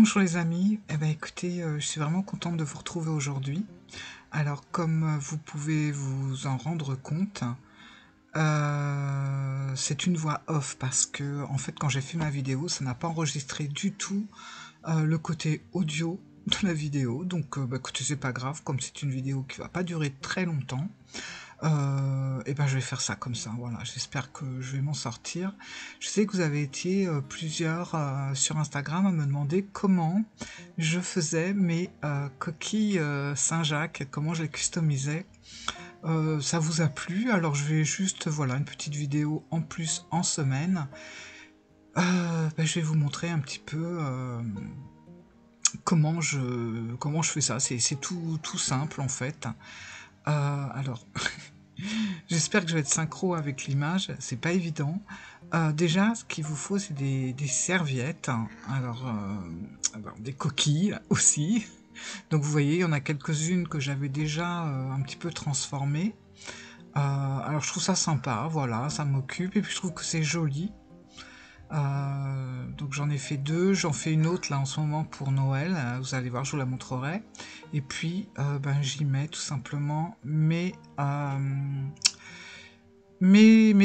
Bonjour les amis, eh ben écoutez, je suis vraiment contente de vous retrouver aujourd'hui. Alors comme, vous pouvez vous en rendre compte, c'est une voix off parce que en fait quand j'ai fait ma vidéo, ça n'a pas enregistré du tout, le côté audio de la vidéo. Donc, bah écoutez, c'est pas grave, comme c'est une vidéo qui va pas durer très longtemps, et ben, je vais faire ça comme ça, voilà. J'espère que je vais m'en sortir. Je sais que vous avez été, plusieurs, sur Instagram à me demander comment je faisais mes, coquilles, Saint-Jacques, comment je les customisais. Ça vous a plu? Alors je vais juste, voilà, une petite vidéo en plus en semaine. Bah, je vais vous montrer un petit peu, comment je fais ça. C'est tout simple en fait. Alors j'espère que je vais être synchro avec l'image, c'est pas évident. Déjà, ce qu'il vous faut, c'est des serviettes, hein. Alors, des coquilles aussi. Donc vous voyez, il y en a quelques-unes que j'avais déjà un petit peu transformées. Alors je trouve ça sympa, voilà, ça m'occupe, et puis je trouve que c'est joli. Donc j'en ai fait deux, j'en fais une autre là en ce moment pour Noël, vous allez voir, je vous la montrerai. Et puis ben, j'y mets tout simplement mes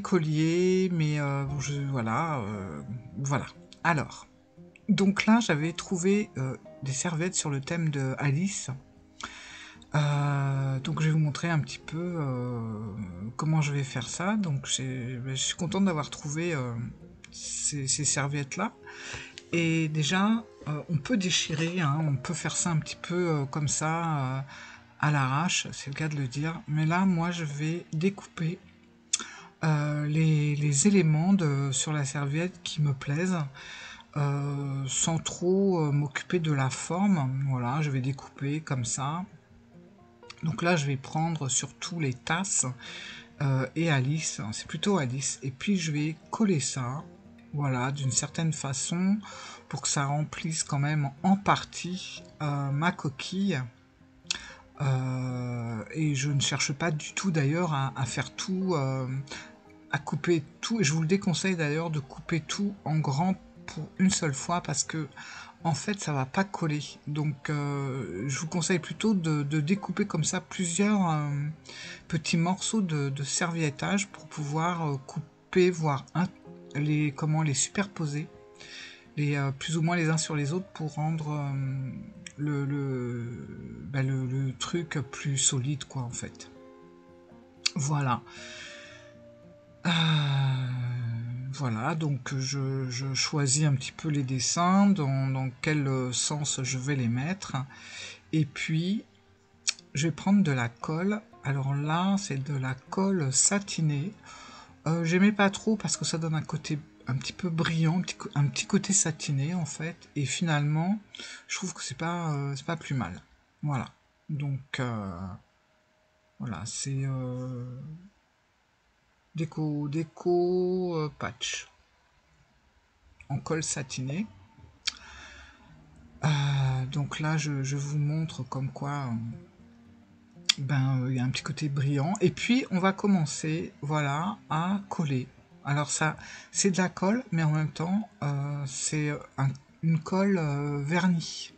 colliers, bon, voilà, voilà. Alors, donc là, j'avais trouvé des serviettes sur le thème de Alice. Donc je vais vous montrer un petit peu comment je vais faire ça. Donc je suis contente d'avoir trouvé ces serviettes-là. Et déjà, on peut déchirer, hein, on peut faire ça un petit peu comme ça, à l'arrache, c'est le cas de le dire. Mais là, moi, je vais découper les éléments sur la serviette qui me plaisent, sans trop m'occuper de la forme. Voilà, je vais découper comme ça. Donc là, je vais prendre surtout les tasses et Alice, c'est plutôt Alice. Et puis je vais coller ça, voilà, d'une certaine façon, pour que ça remplisse quand même en partie ma coquille. Et je ne cherche pas du tout d'ailleurs à faire tout, à couper tout, et je vous le déconseille d'ailleurs de couper tout en grand pour une seule fois, parce que en fait ça va pas coller. Donc je vous conseille plutôt de découper comme ça plusieurs petits morceaux de serviettage pour pouvoir couper, voire les superposer, plus ou moins les uns sur les autres, pour rendre le truc plus solide, quoi, en fait. Voilà. Voilà, donc je choisis un petit peu les dessins, dans quel sens je vais les mettre. Et puis, je vais prendre de la colle. Alors là, c'est de la colle satinée. J'aimais pas trop parce que ça donne un côté un petit peu brillant, un petit côté satiné en fait. Et finalement, je trouve que c'est pas plus mal. Voilà. Donc, voilà, c'est déco patch en colle satinée. Donc là, je vous montre comme quoi il y a un petit côté brillant. Et puis, on va commencer, voilà, à coller. Alors ça, c'est de la colle, mais en même temps, c'est une colle vernie.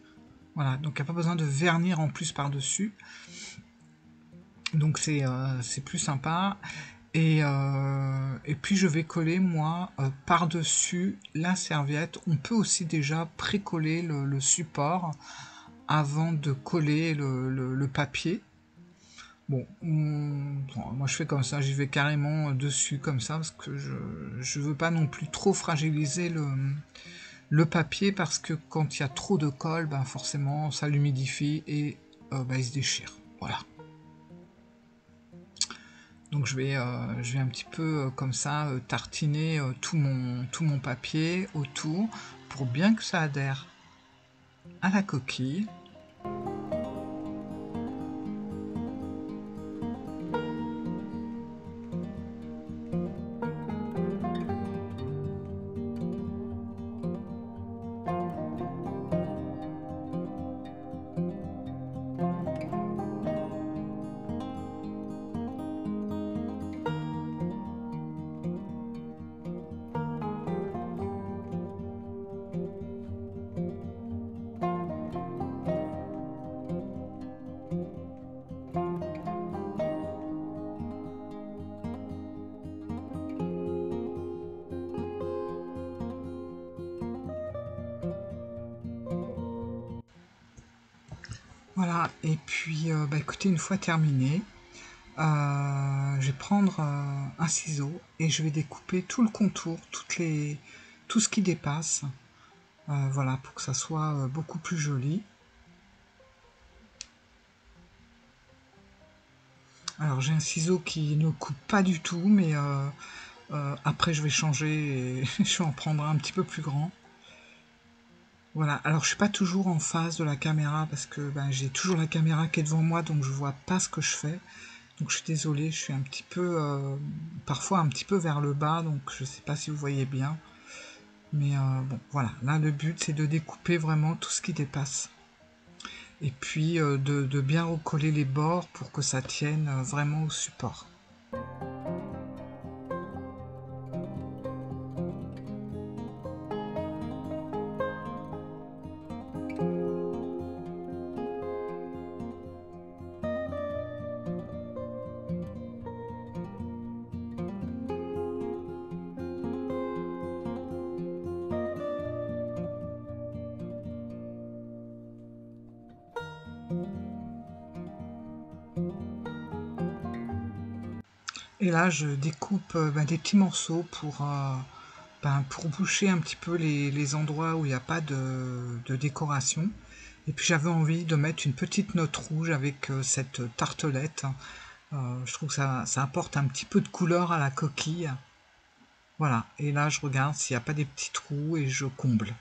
Voilà, donc il n'y a pas besoin de vernir en plus par-dessus. Donc c'est plus sympa. Et puis je vais coller moi par-dessus la serviette. On peut aussi déjà pré-coller le support avant de coller le papier. Bon, moi je fais comme ça, j'y vais carrément dessus comme ça, parce que je veux pas non plus trop fragiliser le papier, parce que quand il y a trop de colle, ben forcément ça l'humidifie et il se déchire. Voilà. Donc je vais un petit peu comme ça tartiner tout mon papier autour, pour bien que ça adhère à la coquille. Voilà, et puis bah, écoutez, une fois terminé, je vais prendre un ciseau et je vais découper tout le contour, tout ce qui dépasse, voilà, pour que ça soit beaucoup plus joli. Alors j'ai un ciseau qui ne coupe pas du tout, mais après je vais changer et je vais en prendre un petit peu plus grand. Voilà, alors je suis pas toujours en face de la caméra parce que ben, j'ai toujours la caméra qui est devant moi, donc je vois pas ce que je fais. Donc je suis désolée, je suis un petit peu, parfois un petit peu vers le bas, donc je sais pas si vous voyez bien. Mais bon, voilà, là le but c'est de découper vraiment tout ce qui dépasse. Et puis de bien recoller les bords pour que ça tienne vraiment au support. Et là, je découpe ben, des petits morceaux pour boucher un petit peu les endroits où il n'y a pas de décoration. Et puis j'avais envie de mettre une petite note rouge avec cette tartelette. Je trouve que ça apporte un petit peu de couleur à la coquille. Voilà, et là je regarde s'il n'y a pas des petits trous et je comble.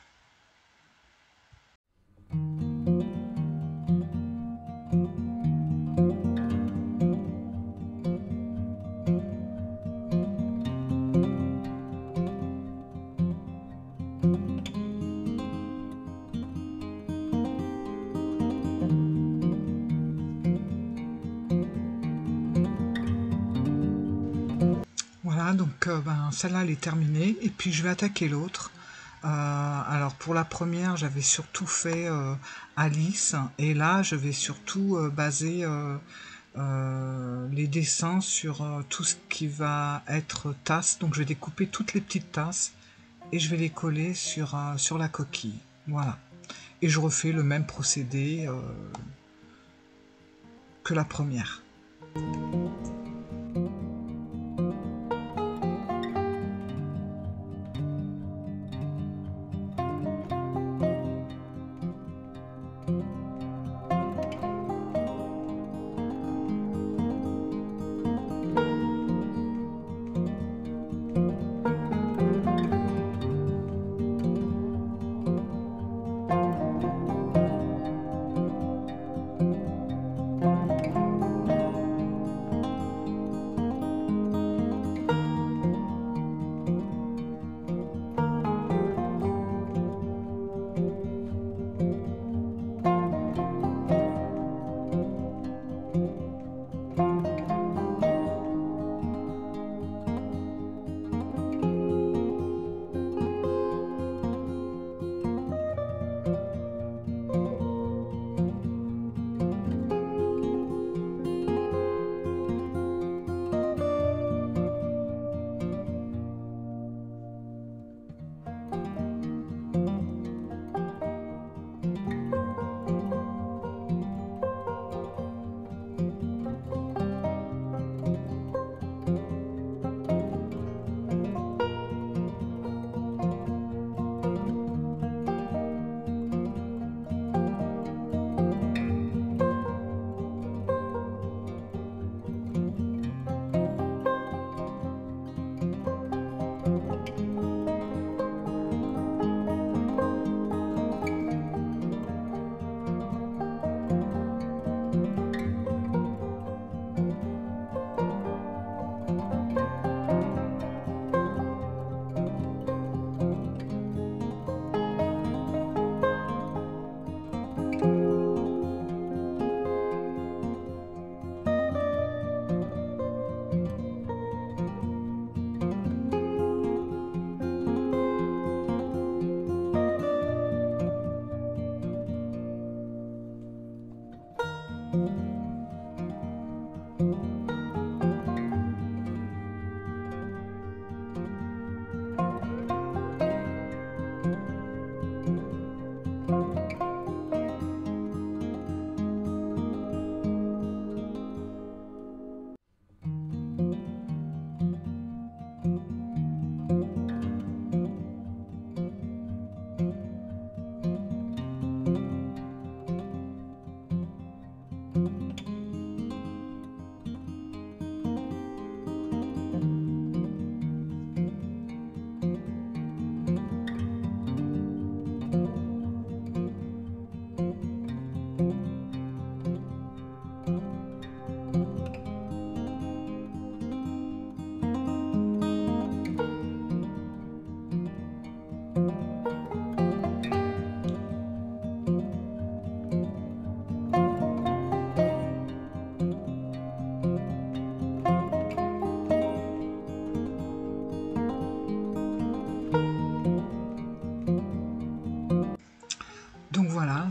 Voilà, donc ben, celle-là elle est terminée et puis je vais attaquer l'autre. Alors pour la première j'avais surtout fait Alice et là je vais surtout baser les dessins sur tout ce qui va être tasse. Donc je vais découper toutes les petites tasses et je vais les coller sur la coquille. Voilà. Et je refais le même procédé que la première.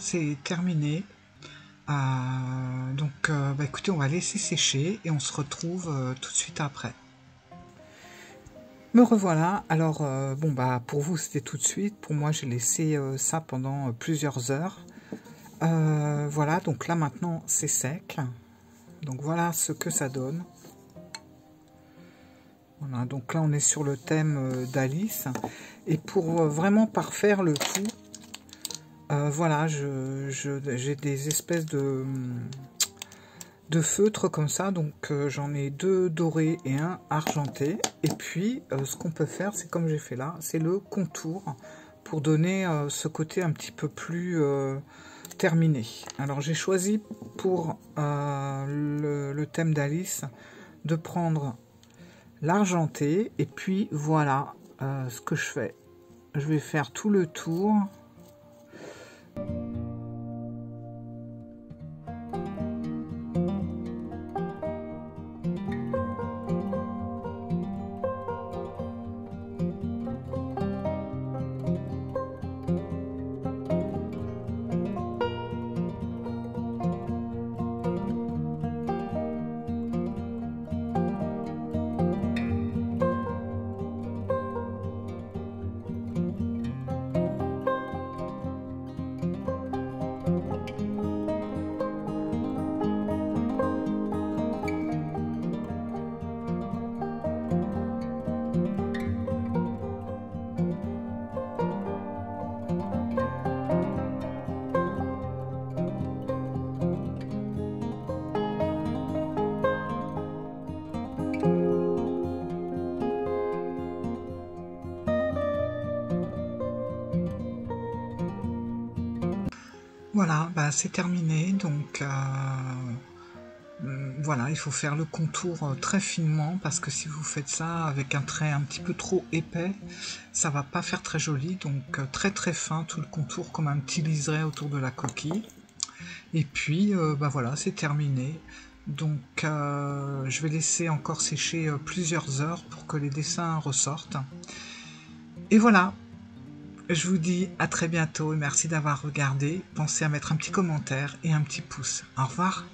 c'est terminé. Donc bah, écoutez, on va laisser sécher et on se retrouve tout de suite après. Me revoilà. Alors bon bah pour vous c'était tout de suite, pour moi j'ai laissé ça pendant plusieurs heures. Voilà, donc là maintenant c'est sec. Donc voilà ce que ça donne. Voilà, donc là on est sur le thème d'Alice. Et pour vraiment parfaire le tout, voilà, j'ai des espèces de feutres comme ça, donc j'en ai 2 dorés et 1 argenté. Et puis ce qu'on peut faire, c'est comme j'ai fait là, c'est le contour pour donner ce côté un petit peu plus terminé. Alors j'ai choisi pour le thème d'Alice de prendre l'argenté, et puis voilà ce que je fais. Je vais faire tout le tour. Voilà, bah, c'est terminé, donc voilà, il faut faire le contour très finement, parce que si vous faites ça avec un trait un petit peu trop épais, ça va pas faire très joli, donc très très fin, tout le contour comme un petit liseré autour de la coquille. Et puis, bah voilà, c'est terminé. Donc je vais laisser encore sécher plusieurs heures pour que les dessins ressortent. Et voilà. Je vous dis à très bientôt et merci d'avoir regardé. Pensez à mettre un petit commentaire et un petit pouce. Au revoir.